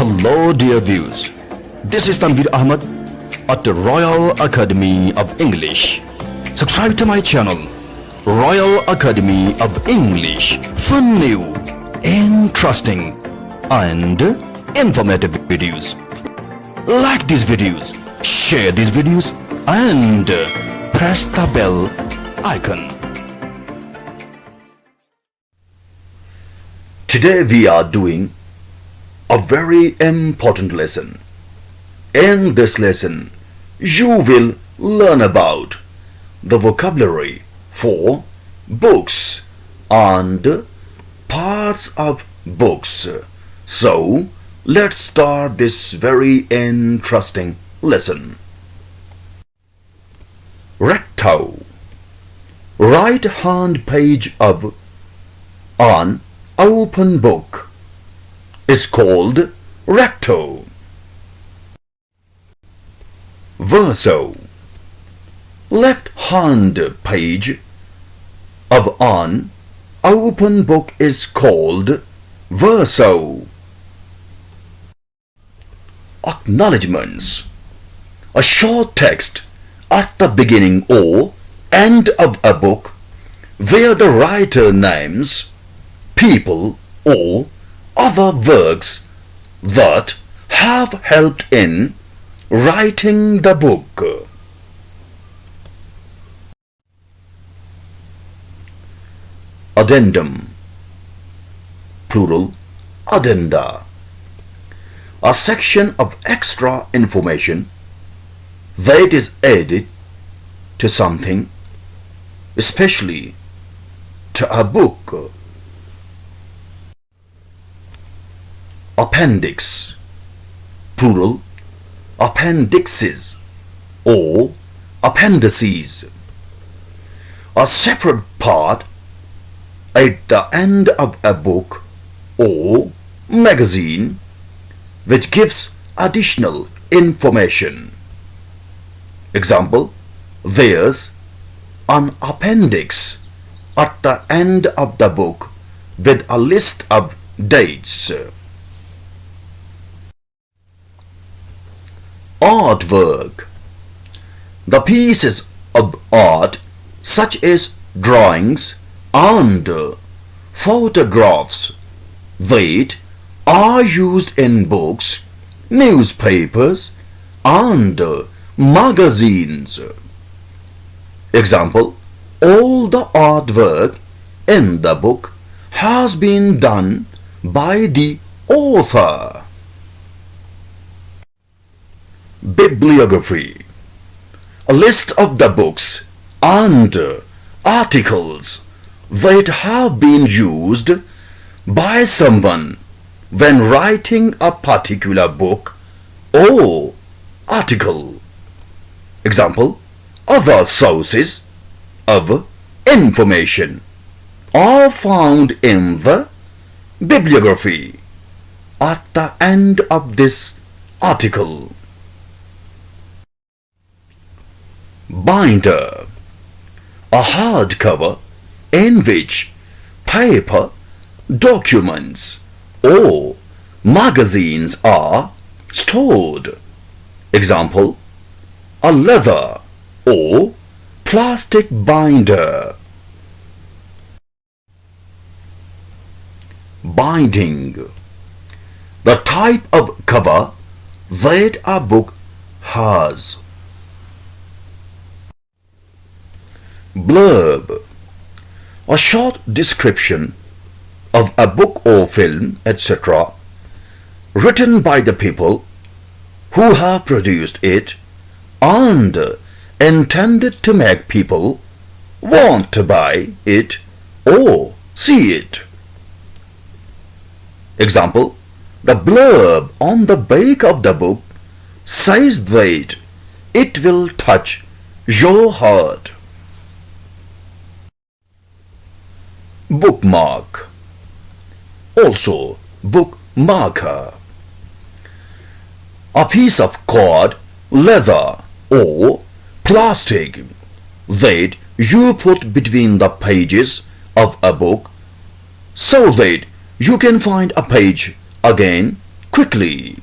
Hello dear viewers, this is Tanveer Ahmed at the Royal Academy of English. Subscribe to my channel, Royal Academy of English, for new, interesting and informative videos. Like these videos, share these videos and press the bell icon. Today we are doing a very important lesson. In this lesson, you will learn about the vocabulary for books and parts of books. So, let's start this very interesting lesson. Recto. Right hand page of an open book is called recto. Verso. Left hand page of an open book is called verso. Acknowledgements. A short text at the beginning or end of a book where the writer names people or other works that have helped in writing the book. Addendum, plural, addenda. A section of extra information that is added to something, especially to a book. Appendix, plural, appendixes or appendices. A separate part at the end of a book or magazine which gives additional information. Example, there's an appendix at the end of the book with a list of dates. Artwork. The pieces of art such as drawings and photographs that are used in books, newspapers and magazines. Example, all the artwork in the book has been done by the author. Bibliography. A list of the books and articles that have been used by someone when writing a particular book or article. Example, other sources of information are found in the bibliography at the end of this article. Binder. A hardcover in which paper, documents or magazines are stored. Example, a leather or plastic binder. Binding. The type of cover that a book has. Blurb. A short description of a book or film, etc., written by the people who have produced it and intended to make people want to buy it or see it. Example, the blurb on the back of the book says that it will touch your heart. Bookmark, also bookmarker. A piece of cord, leather or plastic that you put between the pages of a book so that you can find a page again quickly.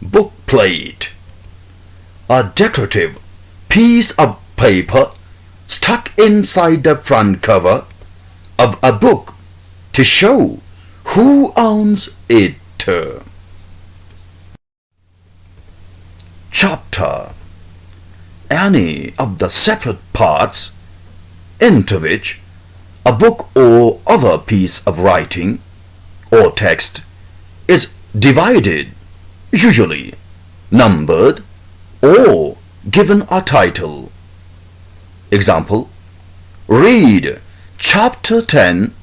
Bookplate. A decorative piece of paper stuck inside the front cover of a book to show who owns it. Chapter. Any of the separate parts into which a book or other piece of writing or text is divided, usually numbered or given a title. Example: read chapter 10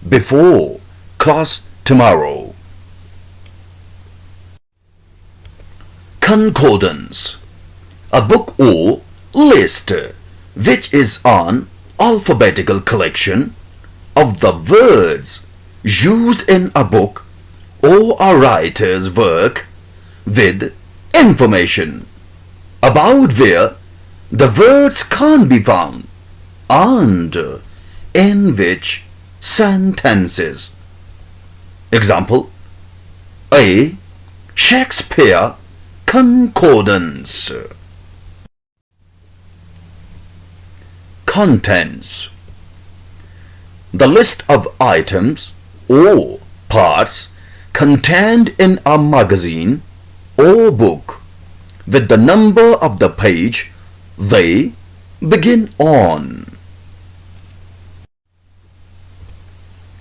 before class tomorrow. Concordance. A book or list which is an alphabetical collection of the words used in a book or a writer's work with information about where the words can be found and in which sentences. Example: a Shakespeare concordance. Contents. The list of items or parts contained in a magazine or book with the number of the page they begin on.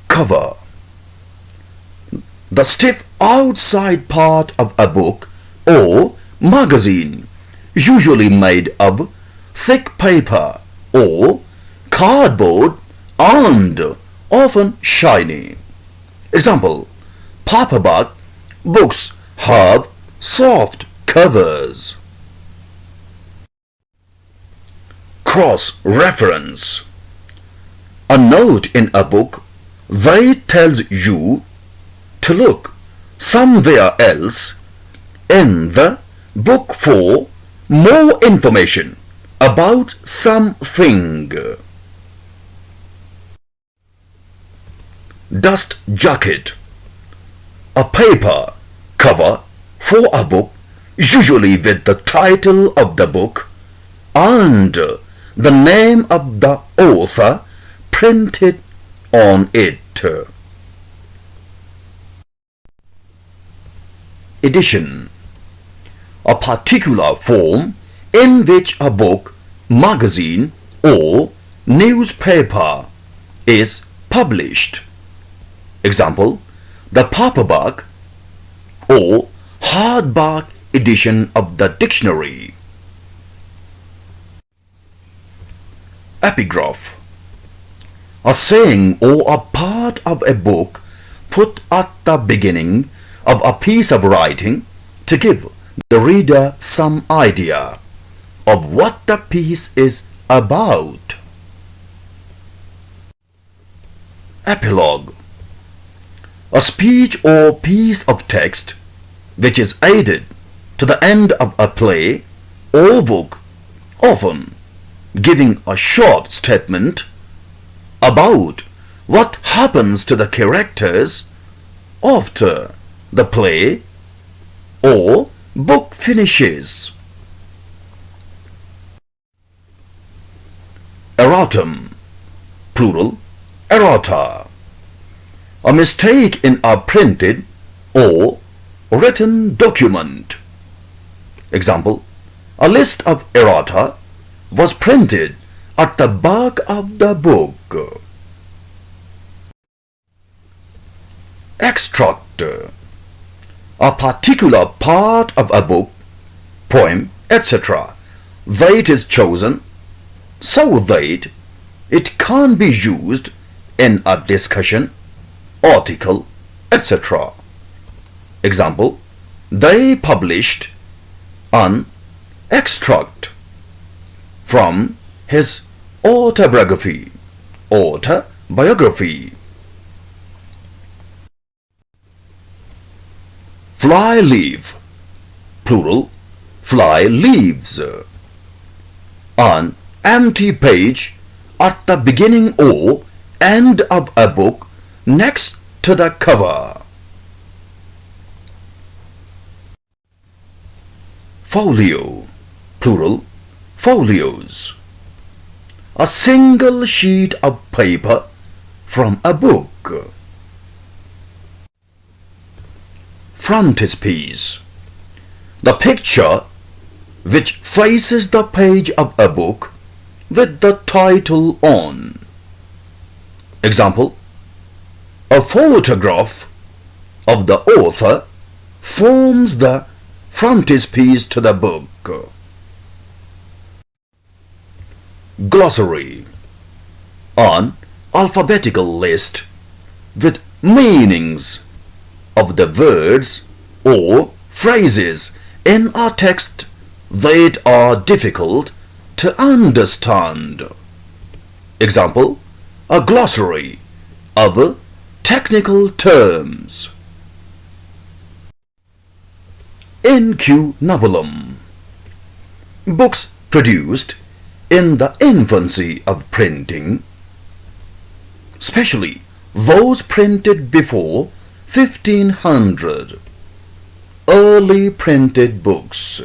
Cover. The stiff outside part of a book or magazine, usually made of thick paper or cardboard and often shiny. Example: paperback books have soft covers. Cross-reference. A note in a book that tells you to look somewhere else in the book for more information about something. Dust jacket. A paper cover for a book, usually with the title of the book and the name of the author printed on it. Edition. A particular form in which a book, magazine or newspaper is published. Example: the paperback or hardback edition of the dictionary. Epigraph. A saying or a part of a book put at the beginning of a piece of writing to give the reader some idea of what the piece is about. Epilogue. A speech or piece of text which is added to the end of a play or book, often giving a short statement about what happens to the characters after the play or book finishes. Erratum, plural, errata. A mistake in a printed or written document. Example: a list of errata was printed at the back of the book. Extract. A particular part of a book, poem, etc. that is chosen so that it can be used in a discussion, article, etc. Example: they published an extract from his autobiography. Flyleaf, plural, flyleaves. An empty page at the beginning or end of a book next to the cover. Folio, plural, folios. A single sheet of paper from a book. Frontispiece, the picture which faces the page of a book with the title on. Example: a photograph of the author forms the frontispiece to the book. Glossary, an alphabetical list with meanings of the words or phrases in a text that are difficult to understand. Example: a glossary of technical terms. Incunabulum, books produced in the infancy of printing, especially those printed before 1500, early printed books.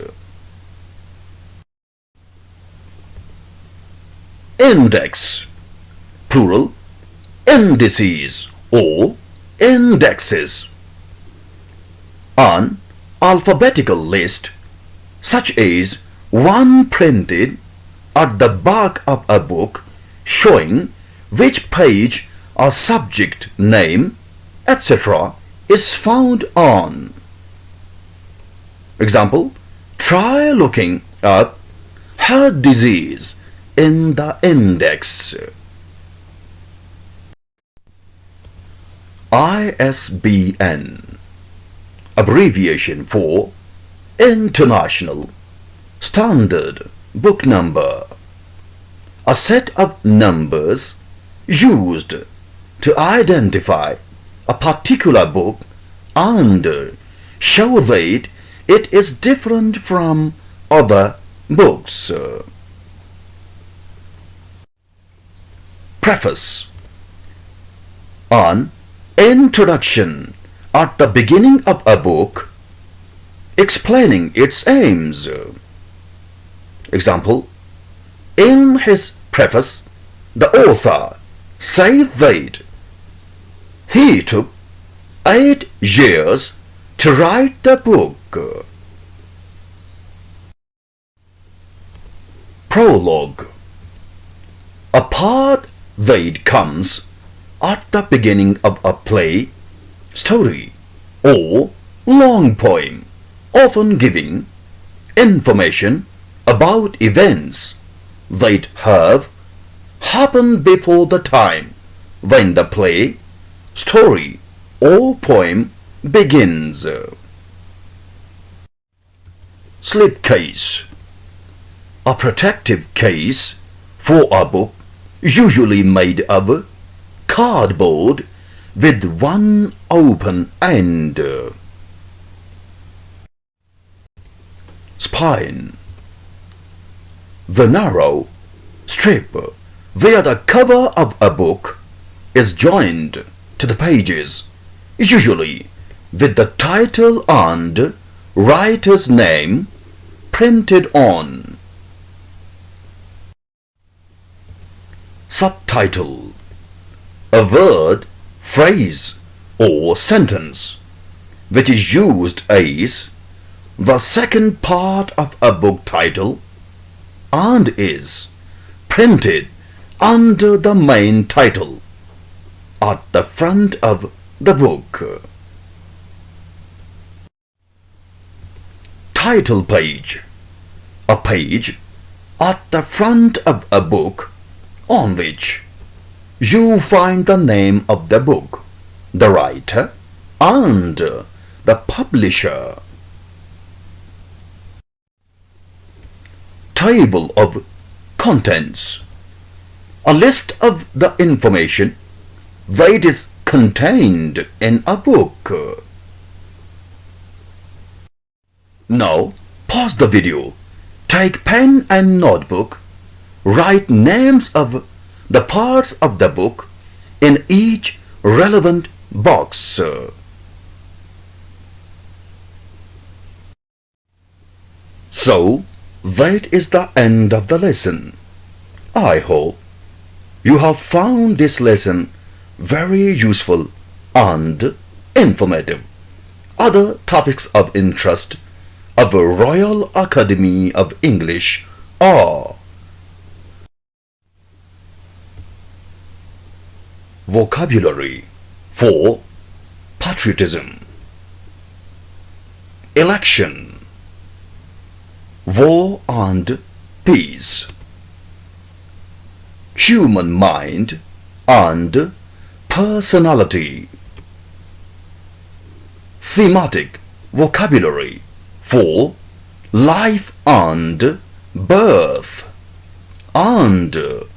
Index, plural, indices or indexes. An alphabetical list, such as one printed at the back of a book showing which page a subject name, etc. is found on. Example: try looking up heart disease in the index. ISBN, abbreviation for International Standard Book Number, a set of numbers used to identify a particular book and show that it is different from other books. Preface, an introduction at the beginning of a book explaining its aims. Example: in his preface, the author says that he took 8 years to write the book. Prologue, a part that comes at the beginning of a play, story, or long poem, often giving information about events that have happened before the time when the play, story, or poem begins. Slipcase, a protective case for a book, usually made of cardboard with one open end. Spine, the narrow strip where the cover of a book is joined to the pages, usually with the title and writer's name printed on. Subtitle, a word, phrase, or sentence which is used as the second part of a book title and is printed under the main title at the front of the book. Title page, a page at the front of a book on which you find the name of the book, the writer, and the publisher. Table of contents, a list of the information that is contained in a book. Now pause the video, take pen and notebook, write names of the parts of the book in each relevant box. So, that is the end of the lesson. I hope you have found this lesson very useful and informative. Other topics of interest of the Royal Academy of English are vocabulary for patriotism, election, war and peace, human mind and personality, thematic vocabulary for life and birth, and the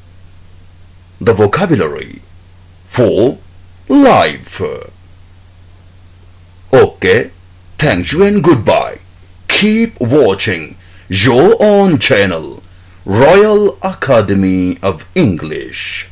vocabulary for life. Okay, thank you and goodbye. Keep watching your own channel, Royal Academy of English.